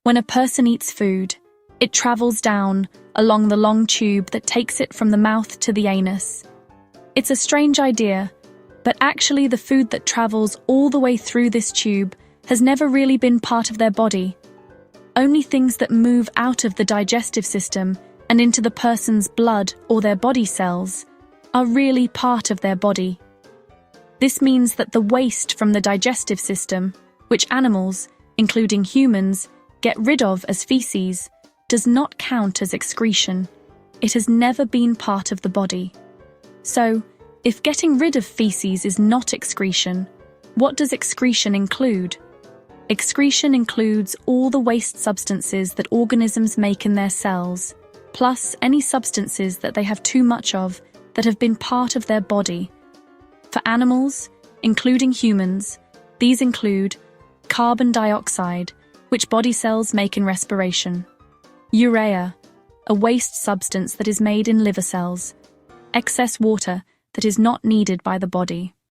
When a person eats food, it travels down along the long tube that takes it from the mouth to the anus. It's a strange idea, but actually the food that travels all the way through this tube has never really been part of their body. Only things that move out of the digestive system and into the person's blood or their body cells are really part of their body. This means that the waste from the digestive system, which animals, including humans, get rid of as feces, does not count as excretion. It has never been part of the body. So, if getting rid of feces is not excretion, what does excretion include? Excretion includes all the waste substances that organisms make in their cells, plus any substances that they have too much of that have been part of their body. For animals, including humans, these include carbon dioxide, which body cells make in respiration; urea, a waste substance that is made in liver cells; excess water that is not needed by the body.